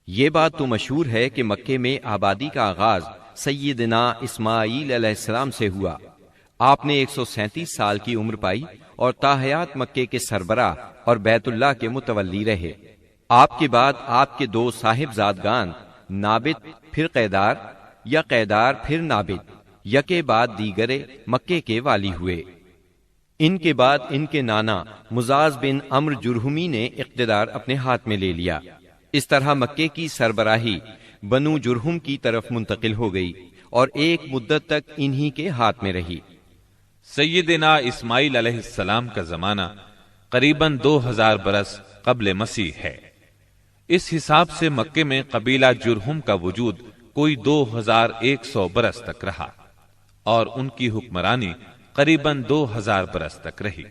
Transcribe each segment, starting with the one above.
یہ بات تو مشہور ہے کہ مکے میں آبادی کا آغاز سیدنا اسماعیل علیہ السلام سے ہوا۔ آپ نے 137 سال کی عمر پائی اور تاحیات مکے کے سربراہ اور بیت اللہ کے متولی رہے۔ آپ کے بعد آپ کے دو صاحبزادگان نابت پھر قیدار یا قیدار پھر نابت یکے بعد دیگرے مکے کے والی ہوئے۔ ان کے بعد ان کے نانا مزاز بن عمرو جرہمی نے اقتدار اپنے ہاتھ میں لے لیا۔ اس طرح مکے کی سربراہی بنو جرہم کی طرف منتقل ہو گئی اور ایک مدت تک انہی کے ہاتھ میں رہی۔ سیدنا اسماعیل علیہ السلام کا زمانہ قریباً 2000 برس قبل مسیح ہے۔ اس حساب سے مکے میں قبیلہ جرہم کا وجود کوئی 2100 برس تک رہا اور ان کی حکمرانی قریباً 2000 برس تک رہی۔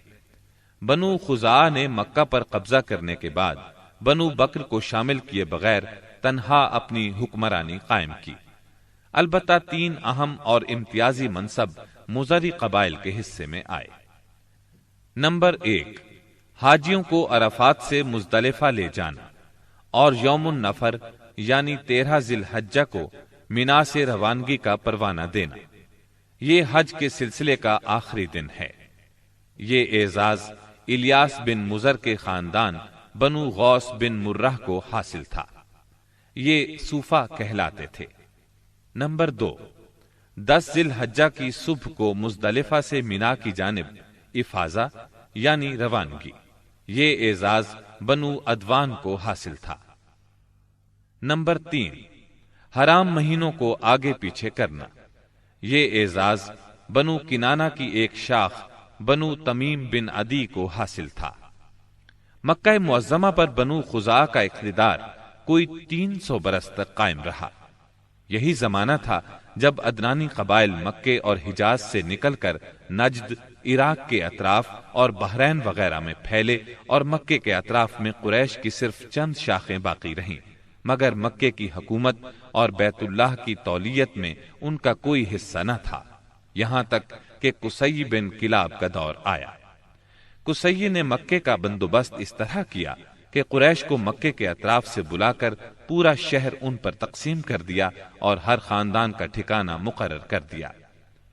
بنو خزاعہ نے مکہ پر قبضہ کرنے کے بعد بنو بکر کو شامل کیے بغیر تنہا اپنی حکمرانی قائم کی۔ البتہ 3 اہم اور امتیازی منصب مضری قبائل کے حصے میں آئے۔ نمبر 1، حاجیوں کو عرفات سے مزدلفہ لے جانا اور یوم النفر یعنی 13 ذی الحجہ کو مینا سے روانگی کا پروانہ دینا۔ یہ حج کے سلسلے کا آخری دن ہے۔ یہ اعزاز الیاس بن مضر کے خاندان بنو غوث بن مرہ کو حاصل تھا۔ یہ صوفہ کہلاتے تھے۔ نمبر 2، 10 ذی الحجہ کی صبح کو مزدلفہ سے مینا کی جانب افاضہ یعنی روانگی۔ یہ اعزاز بنو عدوان کو حاصل تھا۔ نمبر 3، حرام مہینوں کو آگے پیچھے کرنا۔ یہ اعزاز بنو کنانہ کی ایک شاخ بنو تمیم بن عدی کو حاصل تھا۔ مکہ معظمہ پر بنو خزاعہ کا اقتدار کوئی 300 برس تک قائم رہا۔ یہی زمانہ تھا جب عدنانی قبائل مکے اور حجاز سے نکل کر نجد، عراق کے اطراف اور بحرین وغیرہ میں پھیلے اور مکے کے اطراف میں قریش کی صرف چند شاخیں باقی رہیں، مگر مکے کی حکومت اور بیت اللہ کی تولیت میں ان کا کوئی حصہ نہ تھا، یہاں تک کہ قصی بن کلاب کا دور آیا۔ قصی نے مکے کا بندوبست اس طرح کیا کہ قریش کو مکے کے اطراف سے بلا کر پورا شہر ان پر تقسیم کر دیا اور ہر خاندان کا ٹھکانہ مقرر کر دیا۔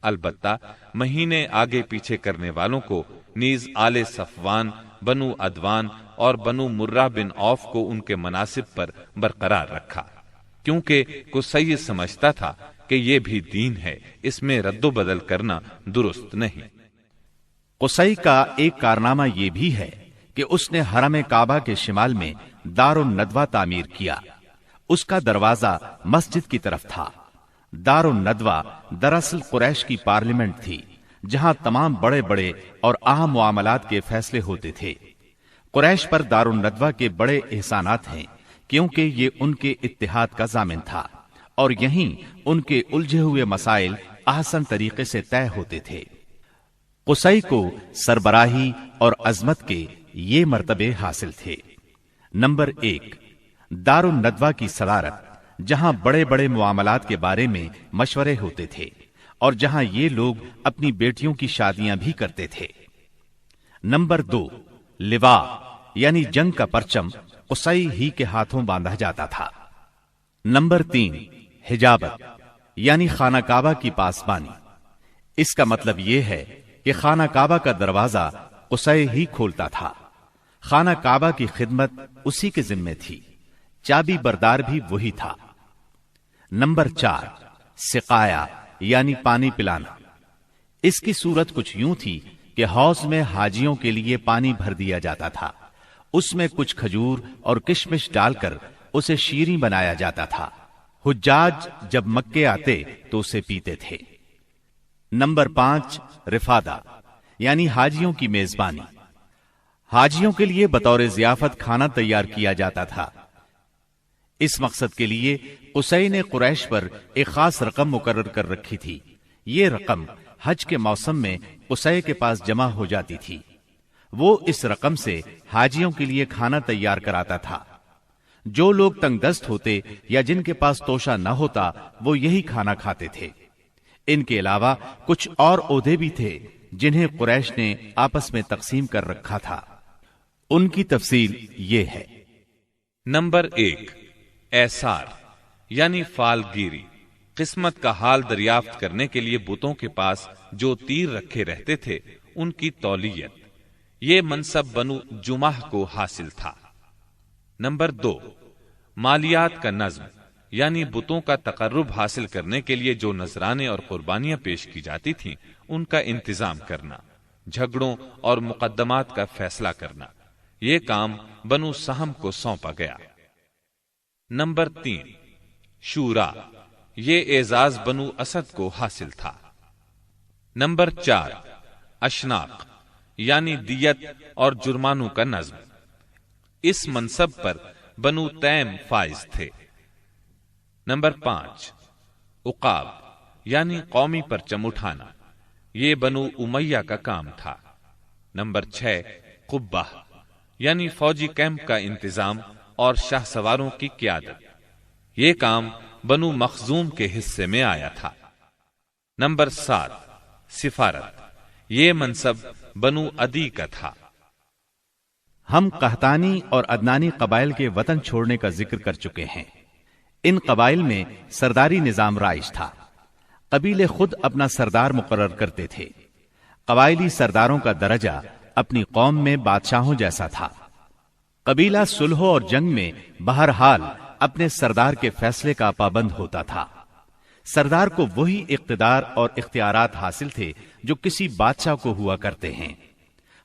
البتہ مہینے آگے پیچھے کرنے والوں کو نیز آل صفوان، بنو عدوان اور بنو مرہ بن عوف کو ان کے مناصب پر برقرار رکھا، کیونکہ قصی سمجھتا تھا کہ یہ بھی دین ہے، اس میں رد و بدل کرنا درست نہیں۔ قصی کا ایک کارنامہ یہ بھی ہے کہ اس نے حرم کعبہ کے شمال میں دار الندوہ تعمیر کیا۔ اس کا دروازہ مسجد کی طرف تھا۔ دار الندوہ دراصل قریش کی پارلیمنٹ تھی، جہاں تمام بڑے بڑے اور اہم معاملات کے فیصلے ہوتے تھے۔ قریش پر دار الندوہ کے بڑے احسانات ہیں، کیونکہ یہ ان کے اتحاد کا ضامن تھا اور یہیں ان کے الجھے ہوئے مسائل احسن طریقے سے طے ہوتے تھے۔ قصی کو سربراہی اور عظمت کے یہ مرتبے حاصل تھے۔ نمبر 1، دار الندوہ کی صدارت، جہاں بڑے بڑے معاملات کے بارے میں مشورے ہوتے تھے اور جہاں یہ لوگ اپنی بیٹیوں کی شادیاں بھی کرتے تھے۔ نمبر 2، لوا یعنی جنگ کا پرچم قصی ہی کے ہاتھوں باندھا جاتا تھا۔ نمبر 3، حجابت یعنی خانہ کعبہ کی پاسبانی۔ اس کا مطلب یہ ہے کہ خانہ کعبہ کا دروازہ قصی ہی کھولتا تھا۔ خانہ کعبہ کی خدمت اسی کے ذمے تھی، چابی بردار بھی وہی تھا۔ نمبر 4، سقایا یعنی پانی پلانا۔ اس کی صورت کچھ یوں تھی کہ حوض میں حاجیوں کے لیے پانی بھر دیا جاتا تھا، اس میں کچھ کھجور اور کشمش ڈال کر اسے شیریں بنایا جاتا تھا۔ حجاج جب مکے آتے تو اسے پیتے تھے۔ نمبر 5، رفادہ یعنی حاجیوں کی میزبانی۔ حاجیوں کے لیے بطور ضیافت کھانا تیار کیا جاتا تھا۔ اس مقصد کے لیے قصی نے قریش پر ایک خاص رقم مقرر کر رکھی تھی۔ یہ رقم حج کے موسم میں قصی کے پاس جمع ہو جاتی تھی۔ وہ اس رقم سے حاجیوں کے لیے کھانا تیار کراتا تھا۔ جو لوگ تنگ دست ہوتے یا جن کے پاس توشہ نہ ہوتا وہ یہی کھانا کھاتے تھے۔ ان کے علاوہ کچھ اور عہدے بھی تھے جنہیں قریش نے آپس میں تقسیم کر رکھا تھا۔ ان کی تفصیل یہ ہے۔ نمبر 1، ایسار یعنی فالگیری، قسمت کا حال دریافت کرنے کے لیے بتوں کے پاس جو تیر رکھے رہتے تھے ان کی تولیت، یہ منصب بنو جمح کو حاصل تھا۔ نمبر 2، مالیات کا نظم یعنی بتوں کا تقرب حاصل کرنے کے لیے جو نذرانے اور قربانیاں پیش کی جاتی تھیں ان کا انتظام کرنا، جھگڑوں اور مقدمات کا فیصلہ کرنا، یہ کام بنو سہم کو سونپا گیا۔ نمبر 3، شورا، یہ اعزاز بنو اسد کو حاصل تھا۔ نمبر 4، اشناق یعنی دیت اور جرمانوں کا نظم، اس منصب پر بنو تیم فائز تھے۔ نمبر 5، عقاب یعنی قومی پرچم اٹھانا، یہ بنو امیہ کا کام تھا۔ نمبر 6، قبہ یعنی فوجی کیمپ کا انتظام اور شاہ سواروں کی قیادت، یہ کام بنو مخزوم کے حصے میں آیا تھا۔ نمبر 7، سفارت، یہ منصب بنو عدی کا تھا۔ ہم قحطانی اور عدنانی قبائل کے وطن چھوڑنے کا ذکر کر چکے ہیں۔ ان قبائل میں سرداری نظام رائج تھا، قبیلے خود اپنا سردار مقرر کرتے تھے۔ قبائلی سرداروں کا درجہ اپنی قوم میں بادشاہوں جیسا تھا۔ قبیلہ صلح اور جنگ میں بہرحال اپنے سردار کے فیصلے کا پابند ہوتا تھا۔ سردار کو وہی اقتدار اور اختیارات حاصل تھے جو کسی بادشاہ کو ہوا کرتے ہیں۔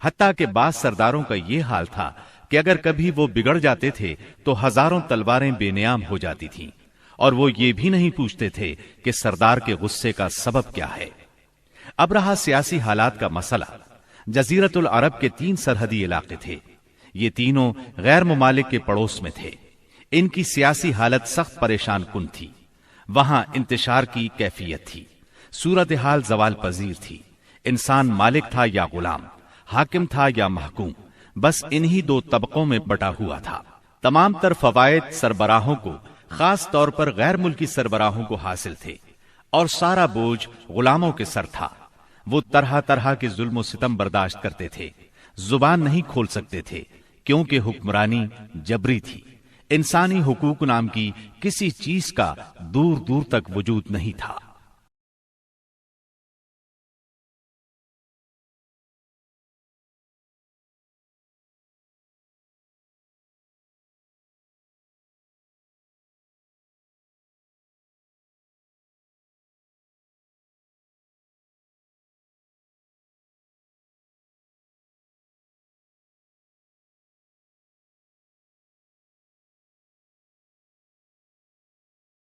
حتیٰ کہ بعض سرداروں کا یہ حال تھا کہ اگر کبھی وہ بگڑ جاتے تھے تو ہزاروں تلواریں بے نیام ہو جاتی تھیں، اور وہ یہ بھی نہیں پوچھتے تھے کہ سردار کے غصے کا سبب کیا ہے۔ اب رہا سیاسی حالات کا مسئلہ۔ جزیرت العرب کے 3 سرحدی علاقے تھے، یہ تینوں غیر ممالک کے پڑوس میں تھے۔ ان کی سیاسی حالت سخت پریشان کن تھی۔ وہاں انتشار کی کیفیت تھی، صورتحال زوال پذیر تھی۔ انسان مالک تھا یا غلام، حاکم تھا یا محکوم، بس انہی 2 طبقوں میں بٹا ہوا تھا۔ تمام تر فوائد سربراہوں کو، خاص طور پر غیر ملکی سربراہوں کو حاصل تھے، اور سارا بوجھ غلاموں کے سر تھا۔ وہ طرح طرح کے ظلم و ستم برداشت کرتے تھے، زبان نہیں کھول سکتے تھے کیونکہ حکمرانی جبری تھی۔ انسانی حقوق نام کی کسی چیز کا دور دور تک وجود نہیں تھا۔